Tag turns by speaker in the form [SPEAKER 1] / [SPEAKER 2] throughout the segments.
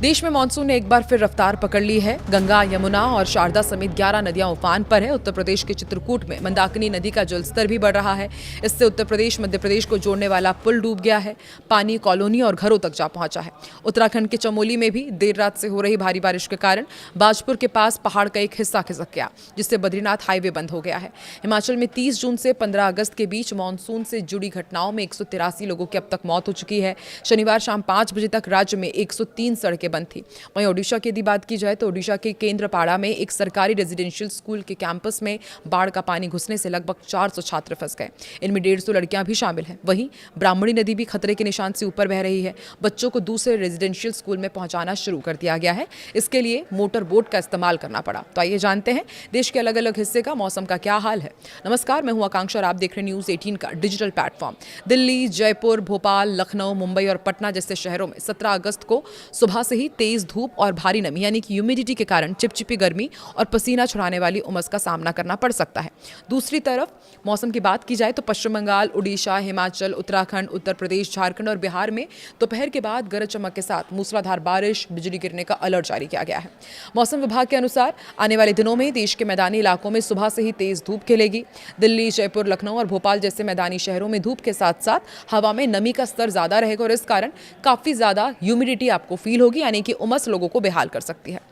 [SPEAKER 1] देश में मानसून ने एक बार फिर रफ्तार पकड़ ली है। गंगा, यमुना और शारदा समेत 11 नदियां उफान पर है। उत्तर प्रदेश के चित्रकूट में मंदाकिनी नदी का जलस्तर भी बढ़ रहा है। इससे उत्तर प्रदेश मध्य प्रदेश को जोड़ने वाला पुल डूब गया है। पानी कॉलोनी और घरों तक जा पहुंचा है। उत्तराखंड के चमोली में भी देर रात से हो रही भारी बारिश के कारण बाजपुर के पास पहाड़ का एक हिस्सा खिसक गया, जिससे बद्रीनाथ हाईवे बंद हो गया है। हिमाचल में 30 जून से 15 अगस्त के बीच मानसून से जुड़ी घटनाओं में 183 लोगों की अब तक मौत हो चुकी है। शनिवार शाम 5 बजे तक राज्य में 103 सड़कें बंद थी। वहीं ओडिशा की यदि बात की जाए तो ओडिशा के केंद्रपाड़ा में एक सरकारी रेजिडेंशियल स्कूल के कैंपस में बाढ़ का पानी घुसने से लगभग 400 छात्र फंस गए। इनमें 150 लड़कियां भी शामिल हैं। वहीं ब्राह्मणी नदी भी खतरे के निशान से ऊपर बह रही है। बच्चों को दूसरे रेजिडेंशियल स्कूल में पहुंचाना शुरू कर दिया गया है। इसके लिए मोटर बोट का इस्तेमाल करना पड़ा। तो आइए जानते हैं देश के अलग अलग हिस्से का मौसम का क्या हाल है। नमस्कार, मैं हूं आकांक्षा और आप देख रहे हैं न्यूज 18 का डिजिटल प्लेटफॉर्म। दिल्ली, जयपुर, भोपाल, लखनऊ, मुंबई और पटना जैसे शहरों में 17 अगस्त को सुबह से ही तेज धूप और भारी नमी यानी कि ह्यूमिडिटी के कारण चिपचिपी गर्मी और पसीना छुड़ाने वाली उमस का सामना करना पड़ सकता है। दूसरी तरफ मौसम की बात की जाए तो पश्चिम बंगाल, उड़ीसा, हिमाचल, उत्तराखंड, उत्तर प्रदेश, झारखंड और बिहार में दोपहर के बाद गरज चमक के साथ मूसलाधार बारिश, बिजली गिरने का अलर्ट जारी किया गया है। मौसम विभाग के अनुसार आने वाले दिनों में देश के मैदानी इलाकों में सुबह से ही तेज धूप खिलेगी। दिल्ली, जयपुर, लखनऊ और भोपाल जैसे मैदानी शहरों में धूप के साथ साथ हवा में नमी का स्तर ज्यादा रहेगा और इस कारण काफी ज्यादा ह्यूमिडिटी आपको फील होगी, यानी कि उमस लोगों को बेहाल कर सकती है।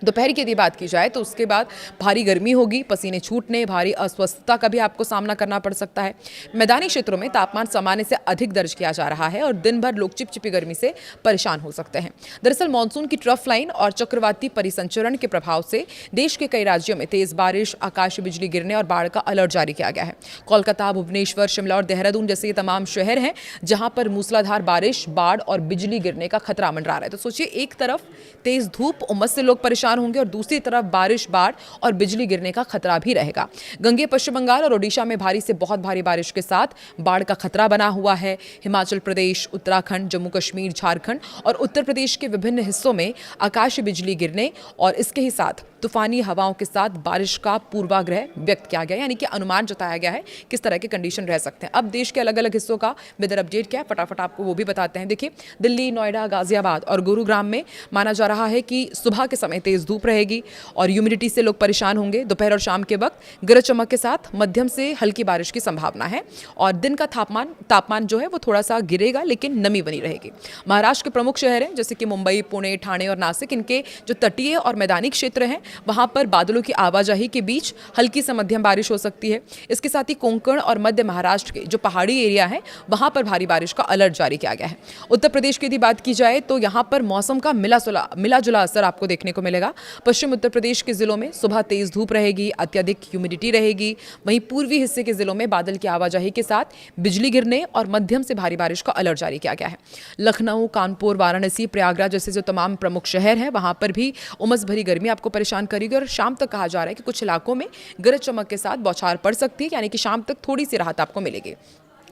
[SPEAKER 1] दोपहर की यदि बात की जाए तो उसके बाद भारी गर्मी होगी, पसीने छूटने, भारी अस्वस्थता का भी आपको सामना करना पड़ सकता है। मैदानी क्षेत्रों में तापमान सामान्य से अधिक दर्ज किया जा रहा है और दिन भर लोग चिपचिपी गर्मी से परेशान हो सकते हैं। दरअसल मानसून की ट्रफ लाइन और चक्रवाती परिसंचरण के प्रभाव से देश के कई राज्यों में तेज बारिश, आकाशीय बिजली गिरने और बाढ़ का अलर्ट जारी किया गया है। कोलकाता, भुवनेश्वर, शिमला और देहरादून जैसे ये तमाम शहर हैं जहां पर मूसलाधार बारिश, बाढ़ और बिजली गिरने का खतरा मंडरा रहा है। तो सोचिए, एक तरफ तेज धूप, उमस से लोग परेशान होंगे और दूसरी तरफ बारिश, बाढ़ और बिजली गिरने का खतरा भी रहेगा। गंगे, पश्चिम बंगाल और ओडिशा में भारी से बहुत भारी बारिश के साथ बाढ़ का खतरा बना हुआ है। हिमाचल प्रदेश, उत्तराखंड, जम्मू कश्मीर, झारखंड और उत्तर प्रदेश के विभिन्न हिस्सों में आकाशीय बिजली गिरने और इसके ही साथ तूफानी हवाओं के साथ बारिश का पूर्वाग्रह व्यक्त किया गया, यानी कि अनुमान जताया गया है किस तरह के कंडीशन रह सकते हैं। अब देश के अलग अलग हिस्सों का वेदर अपडेट क्या है, फटाफट आपको वो भी बताते हैं। देखिए, दिल्ली, नोएडा, गाजियाबाद और गुरुग्राम में माना जा रहा है कि सुबह के समय तेज धूप रहेगी और ह्यूमिडिटी से लोग परेशान होंगे। दोपहर और शाम के वक्त गरज चमक के साथ मध्यम से हल्की बारिश की संभावना है और दिन का तापमान जो है वो थोड़ा सा गिरेगा, लेकिन नमी बनी रहेगी। महाराष्ट्र के प्रमुख शहर हैं जैसे कि मुंबई, पुणे, ठाणे और नासिक, इनके जो तटीय और मैदानी क्षेत्र हैं वहां पर बादलों की आवाजाही के बीच हल्की से मध्यम बारिश हो सकती है। इसके साथ ही कोंकण और मध्य महाराष्ट्र के जो पहाड़ी एरिया है वहां पर भारी बारिश का अलर्ट जारी किया गया है। उत्तर प्रदेश की यदि बात की जाए तो यहां पर मौसम का मिला जुला असर आपको देखने को मिलेगा। पश्चिम उत्तर प्रदेश के जिलों में सुबह तेज धूप रहेगी, अत्यधिक ह्यूमिडिटी रहेगी। वहीं पूर्वी हिस्से के जिलों में बादल की आवाजाही के साथ बिजली गिरने और मध्यम से भारी बारिश का अलर्ट जारी किया गया है। लखनऊ, कानपुर, वाराणसी, प्रयागराज जैसे जो तमाम प्रमुख शहर हैं वहां पर भी उमस भरी गर्मी आपको परेशान करेगी और शाम तक कहा जा रहा है कि कुछ इलाकों में गरज चमक के साथ बौछार पड़ सकती है, यानी कि शाम तक थोड़ी सी राहत आपको मिलेगी।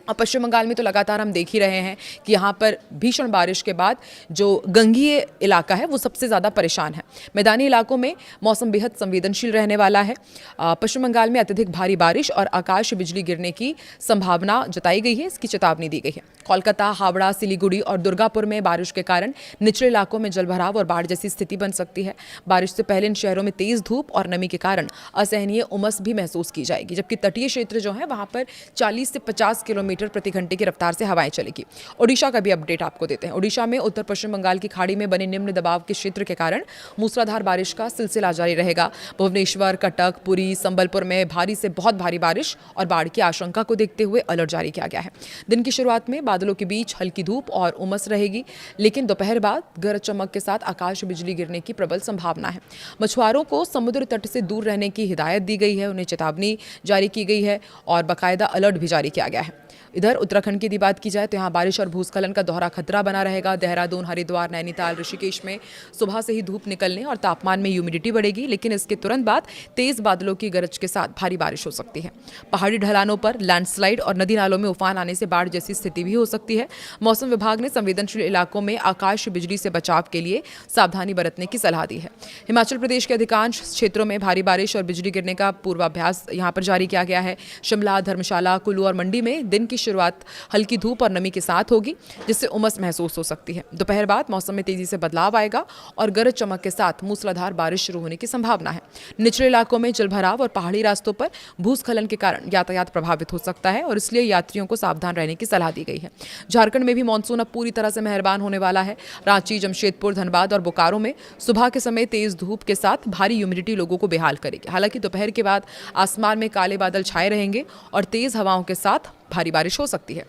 [SPEAKER 1] और पश्चिम बंगाल में तो लगातार हम देख ही रहे हैं कि यहाँ पर भीषण बारिश के बाद जो गंगीय इलाका है वो सबसे ज़्यादा परेशान है। मैदानी इलाकों में मौसम बेहद संवेदनशील रहने वाला है। पश्चिम बंगाल में अत्यधिक भारी बारिश और आकाशीय बिजली गिरने की संभावना जताई गई है, इसकी चेतावनी दी गई है। कोलकाता, हावड़ा, सिलीगुड़ी और दुर्गापुर में बारिश के कारण निचले इलाकों में जलभराव और बाढ़ जैसी स्थिति बन सकती है। बारिश से पहले इन शहरों में तेज धूप और नमी के कारण असहनीय उमस भी महसूस की जाएगी, जबकि तटीय क्षेत्र जो है वहाँ पर 40 से 50 किलोमीटर प्रति घंटे की रफ्तार से हवाएं चलेगी। ओडिशा का भी अपडेट आपको देते हैं। ओडिशा में उत्तर पश्चिम बंगाल की खाड़ी में बने निम्न दबाव के क्षेत्र के कारण मूसलाधार बारिश का सिलसिला जारी रहेगा। भुवनेश्वर, कटक, पुरी, संबलपुर में भारी से बहुत भारी बारिश और बाढ़ की आशंका को देखते हुए अलर्ट जारी किया गया है। दिन की शुरुआत में बादलों के बीच हल्की धूप और उमस रहेगी, लेकिन दोपहर बाद गरज चमक के साथ आकाश बिजली गिरने की प्रबल संभावना है। मछुआरों को समुद्र तट से दूर रहने की हिदायत दी गई है, उन्हें चेतावनी जारी की गई है और बाकायदा अलर्ट भी जारी किया गया है। इधर उत्तराखंड की यदि बात की जाए तो यहाँ बारिश और भूस्खलन का दोहरा खतरा बना रहेगा। देहरादून, हरिद्वार, नैनीताल, ऋषिकेश में सुबह से ही धूप निकलने और तापमान में ह्यूमिडिटी बढ़ेगी, लेकिन इसके तुरंत बाद तेज बादलों की गरज के साथ भारी बारिश हो सकती है। पहाड़ी ढलानों पर लैंडस्लाइड और नदी नालों में उफान आने से बाढ़ जैसी स्थिति भी हो सकती है। मौसम विभाग ने संवेदनशील इलाकों में आकाश बिजली से बचाव के लिए सावधानी बरतने की सलाह दी है। हिमाचल प्रदेश के अधिकांश क्षेत्रों में भारी बारिश और बिजली गिरने का पूर्वाभ्यास यहाँ पर जारी किया गया है। शिमला, धर्मशाला, कुल्लू और मंडी में दिन दिन की शुरुआत हल्की धूप और नमी के साथ होगी, जिससे उमस महसूस हो सकती है। दोपहर बाद मौसम में तेजी से बदलाव आएगा और गरज चमक के साथ मूसलाधार बारिश शुरू होने की संभावना है। निचले इलाकों में जलभराव और पहाड़ी रास्तों पर भूस्खलन के कारण यातायात प्रभावित हो सकता है और इसलिए यात्रियों को सावधान रहने की सलाह दी गई है। झारखंड में भी मानसून अब पूरी तरह से मेहरबान होने वाला है। रांची, जमशेदपुर, धनबाद और बोकारो में सुबह के समय तेज धूप के साथ भारी ह्यूमिडिटी लोगों को बेहाल करेगी। हालांकि दोपहर के बाद आसमान में काले बादल छाए रहेंगे और तेज हवाओं के साथ भारी बारिश हो सकती है।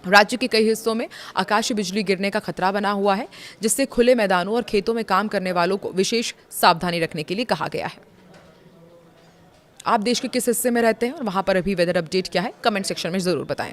[SPEAKER 1] राज्य के कई हिस्सों में आकाशीय बिजली गिरने का खतरा बना हुआ है, जिससे खुले मैदानों और खेतों में काम करने वालों को विशेष सावधानी रखने के लिए कहा गया है। आप देश के किस हिस्से में रहते हैं और वहां पर अभी वेदर अपडेट क्या है, कमेंट सेक्शन में जरूर बताएं।